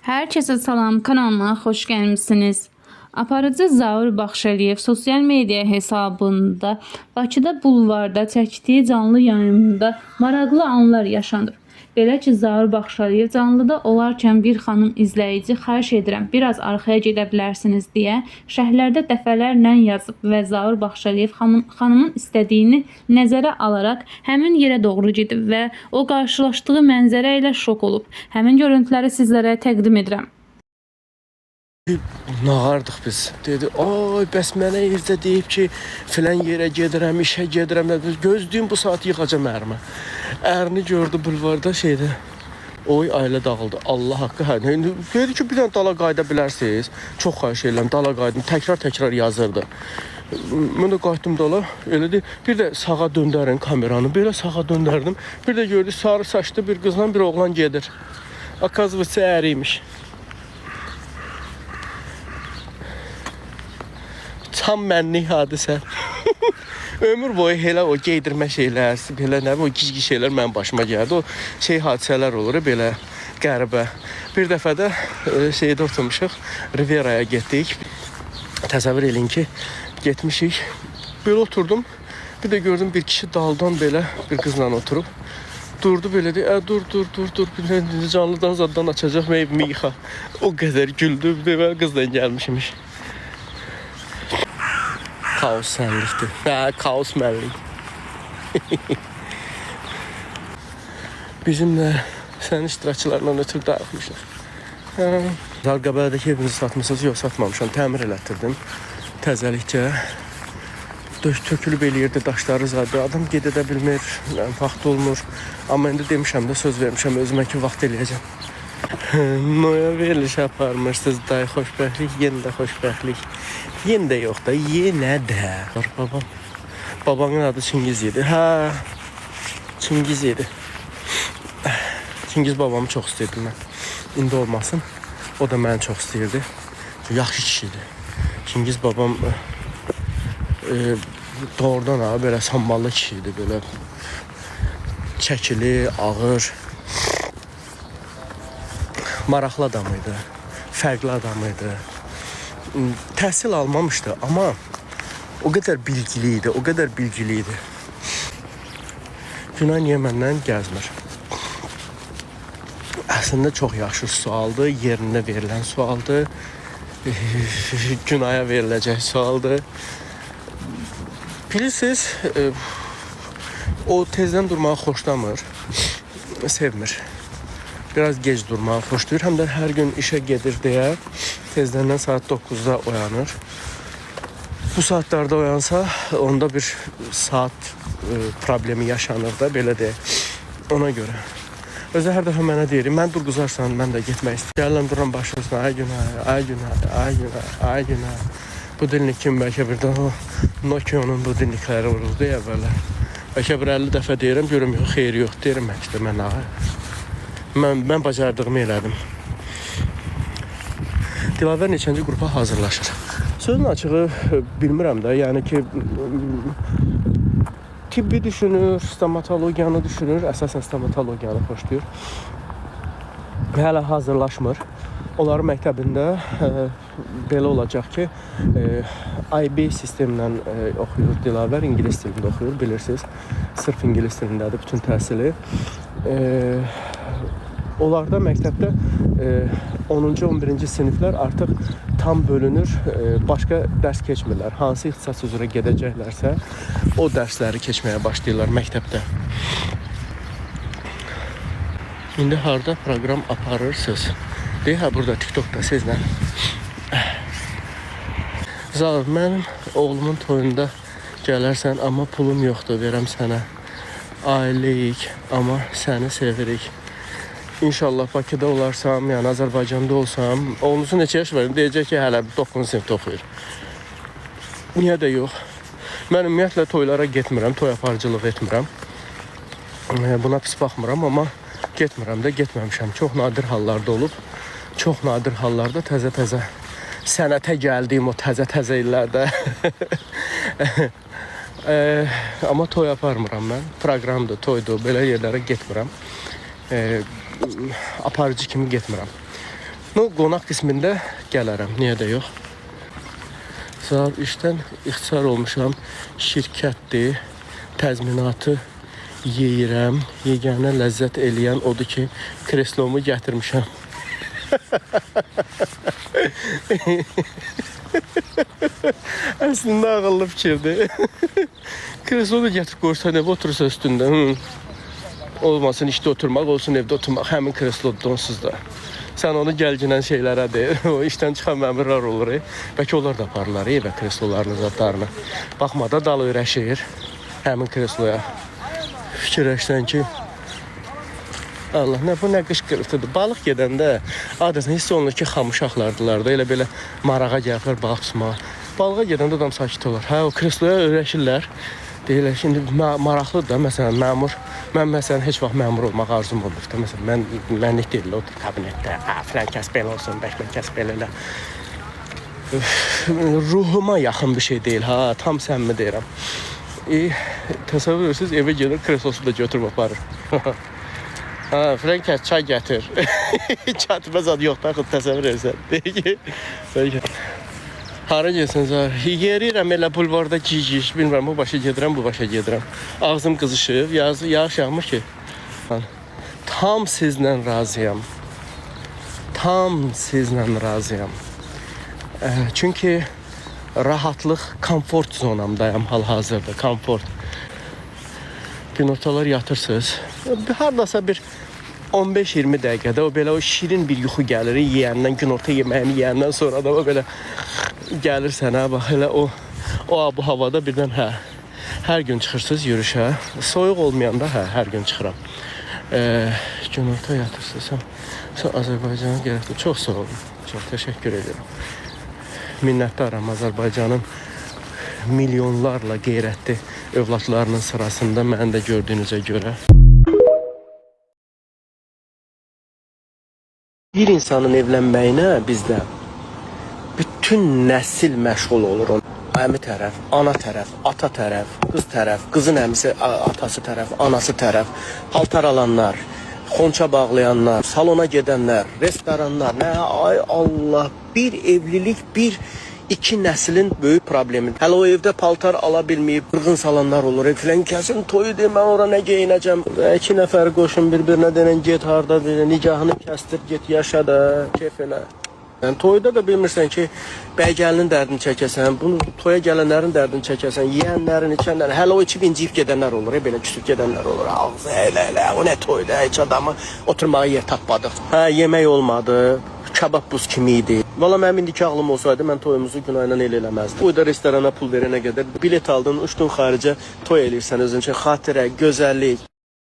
Herkese salam, kanalıma hoş gelmişsiniz. Aparıcı Zaur Baxşəliyev sosial media hesabında Bakıda bulvarda çəkdiyi canlı yayımında maraqlı anlar yaşanır. Belə ki, Zaur Baxşəliyev canlıda olarkən bir xanım izləyici xahiş edirəm biraz arxaya gedə bilərsiniz deyə şərhlərdə dəfələrlə yazıb və Zaur Baxşəliyev xanımın istədiyini nəzərə alaraq həmin yerə doğru gedib və o qarşılaşdığı mənzərə ilə şok olub. Həmin görüntüləri sizlərə təqdim edirəm. Nağardıq biz. Dedi, ay bəs mənə evdə deyib ki, filan yerə gedirəm, işə gedirəm. Gözlüyüm bu saat yıxacam ərimə. Ərini gördü bulvarda şeydə. Oy, ailə dağıldı. Allah haqqı. Dedi ki, bir dənə dala qayıda bilərsiniz. Çox xahiş edirəm, dala qayıdım. Təkrar yazırdı. Mən də qayıtdım dala. Elədi, bir də sağa döndərin kameranı. Belə sağa döndərdim. Bir də gördü, sarı saçlı bir qızla bir oğlan gedir. Akazvısı əriymiş. Tam mənlik hadisə. Ömür boyu elə o geydirmə şeylər, belə nə o gizgi şeylər mənim başıma gəldi. O hadisələr olur belə qəribə. Bir dəfə də şeydə oturmuşuq, Riveraya getdik. Təsəvvür eləyin ki, getmişik. Belə oturdum. Bir də gördüm bir kişi daldan belə bir qızla oturub. Durdu belə deyir, dur. Bir canlıdan zaddan açacaq və evimi yıxa. O qədər güldü. Bir də qızla gəlmişmiş. Kaos sənlikdir. Kaos mənlik. Bizimlə sənin iştirakçılarla ötürü dağıtmışıq. Zalqabədəki evinizi satmışsınız, yox satmamışam. Təmir elətdirdim. Təzəlikcə. Tökülüb eləyirdi, daşları zadı. Adam qeyd edə bilmir, vaxt olmur. Amma indi demişəm də, söz vermişəm, özümə ki, vaxt eləyəcəm. Noya veriliş aparmışsınız, day xoşbəxtlik, yenə də xoşbəxtlik. Yenə də yox da, yenə də. Babanın adı Çingiz idi. Hə, Çingiz idi. Çingiz babamı çox istəyirdim mən. İndi olmasın, o da məni çox istəyirdi. Yaxşı kişiydi. Çingiz babam doğrudan belə samballı kişiydi, belə çəkili, ağır. Maraqlı adam idi, fərqli adam idi. Təhsil almamışdı, amma o qədər bilgili idi, Günay niyə məndən gəzmir? Əslində çox yaxşı sualdır, yerinə verilən sualdır, Günaya veriləcək sualdır. Bilirsiniz, o tezdən durmağı xoşlamır, sevmir. Biraz gec durmağı xoşlayır. Həm də hər gün işə gedir deyə tezdən saat 9-da oyanır. Bu saatlarda oyansa onda bir saat problemi yaşanır da belə deyək. Ona görə. Özü hər dəfə mənə deyir, mən dur qızarsan, mən də getmək istəyirəm. Gələm duram başlasın, ay günah. Bu dilnik kim bəlkə bir daha Nokia'nın bu dilnikləri vuruldu ya belə. Bəlkə bir 50 dəfə deyirəm, görüm yox, xeyri yox deyirəm işte mən ağa. Mən bacardığımı elədim. Dilavər neçənci qrupa hazırlaşır. Sözün açığı bilmirəm də, yəni ki tibbi düşünür, stomatologiyanı düşünür, əsasən stomatologiyanı xoşlayır. Hələ hazırlaşmır. Onların məktəbində belə olacaq ki, IB sistemindən oxuyur Dilavər, ingilis dilində oxuyur, bilirsiniz. Sırf ingilis dilindədir bütün təhsili. Onlarda məktəbdə 10-cu, 11-ci siniflər artıq tam bölünür, başqa dərs keçmirlər. Hansı ixtisas üzrə gedəcəklərsə, o dərsləri keçməyə başlayırlar məktəbdə. İndi harada proqram aparırsınız? Deyək, burada TikTokda sizlə. Zaur, mənim oğlumun toyunda gələrsən, amma pulum yoxdur, verəm sənə. Ailəyik, amma səni sevirik. İnşallah Bakıda olarsam, yəni Azərbaycanda olsam, oğlunuzu neçə yaş var? Deyəcək ki, hələ 9-cu sinifdə oxuyur. Niyə də yox? Mən ümumiyyətlə toylara getmirəm, toy aparıcılıq etmirəm. Buna pis baxmıram, amma getmirəm də, getməmişəm. Çox nadir hallarda olub. Çox nadir hallarda təzə-təzə sənətə gəldiyim o təzə illərdə. Amma toy aparmıram mən. Proqramdır, toydur, belə yerlərə getmirəm. Aparıcı kimi getmirəm. No, qonaq qismində gələrəm, niyə də yox. Saat işdən ixtisar olmuşam, şirkətdir, təzminatı yeyirəm, yeganə ləzzət eləyən odur ki, kreslomu gətirmişəm. Əslində ağıllı fikirdir. Kreslonu gətirib qoysan evə oturursa üstündə. Olmasın işdə oturmaq, olsun evdə oturmaq. Həmin kreslodur onsuz da. Sən onu gəlginən şeylərə deyir. O işdən çıxan məmurlar olur. Bəlkə onlar da aparırlar evə kreslolarını, zadlarını. Baxmada dal öyrəşir həmin kresloya. Fikirləşsən ki, Allah, nə bu nə qışqırtıdır. Balıq gedəndə adətən hiss olunur ki, xam uşaqlardılar da, elə belə marağa gəlirlər balıq tutmağa. Balığa gedəndə adam sakit olur. Hə, o kresloya öyrəşirlər. Deyirlər, şimdi maraqlıdır da, məsələn, məmur. Mən məsələn heç vaxt məmur olmaq arzum olmur da. Məsələn, mənlik deyil, otur kabinetdə. Filan kəs belə olsun, bəkmən kəs belə elə. Ruhuma yaxın bir şey deyil, ha, tam səmimi deyirəm. Təsəvvür edirsiniz, evə gedir, kreslosu da götürüb aparır. Ha, filan kəs çay gətir. Çatma zad yoxdur, axı təsəvvür edirsən. Deyir ki, hara gelsin zar? Yeriyirəm elə bulvarda gic-gic, bilmirəm, bu başa gedirəm, bu başa gedirəm. Ağzım qızışıb, yağış yağmır ki. Tam sizlə razıyam. Tam sizlə razıyam. Çünki rahatlıq, komfort zonamdayım hal-hazırda, komfort. Günortalar yatırsınız. Hardasa bir 15-20 dəqiqədə o belə o şirin bir yuxu gəlir, yeyəndən, günorta yeməyini yeyəndən sonra da o belə gəlir sənə, bax elə o bu havada birdən hər gün çıxırsınız yürüyüşə. Soyuq olmayanda hər gün çıxıram. Günorta yatırsınız. Sən Azərbaycana gərəkdir. Çox sağ olun. Çox təşəkkür edirəm. Minnətdaram Azərbaycanın milyonlarla qeyrətli övladlarının sırasında məni də gördüyünüzə görə. Bir insanın evlənməyinə bizdə bütün nəsil məşğul olur. Əmi tərəf, ana tərəf, ata tərəf, qız tərəf, qızın əmisi, atası tərəf, anası tərəf, paltar alanlar, xonça bağlayanlar, salona gedənlər, restoranlar, nə, ay Allah, bir evlilik, iki nəslin böyük problemi. Hələ o evdə paltar ala bilməyib, qırğın salanlar olur. Filan kəsin toyu deyil, mən ora nə geyinəcəm. 2 nəfər qoşun bir-birinə denən, get harda, nikahını kəstir, get yaşa da, keyf elə. Yəni, toyda da bilmirsən ki, bəy gəlinin dərdini çəkəsən, bunu toya gələnlərin dərdini çəkəsən, yiyənlərin, içənlərin, hələ o içib inciyib gedənlər olur, belə küsüb gedənlər olur. Ağzı elə, o nə toyda, heç adamı oturmağa yer tapmadıq. Hə, yemək olmadı, kabab buz kimi idi. Valla mənim indiki ağlım olsaydı, mən toyumuzu günayla el eləməzdim. Toyda restorana pul verənə qədər bilet aldın, uçdun xaricə, toy eləyirsən özün üçün, xatirə, gözəllik.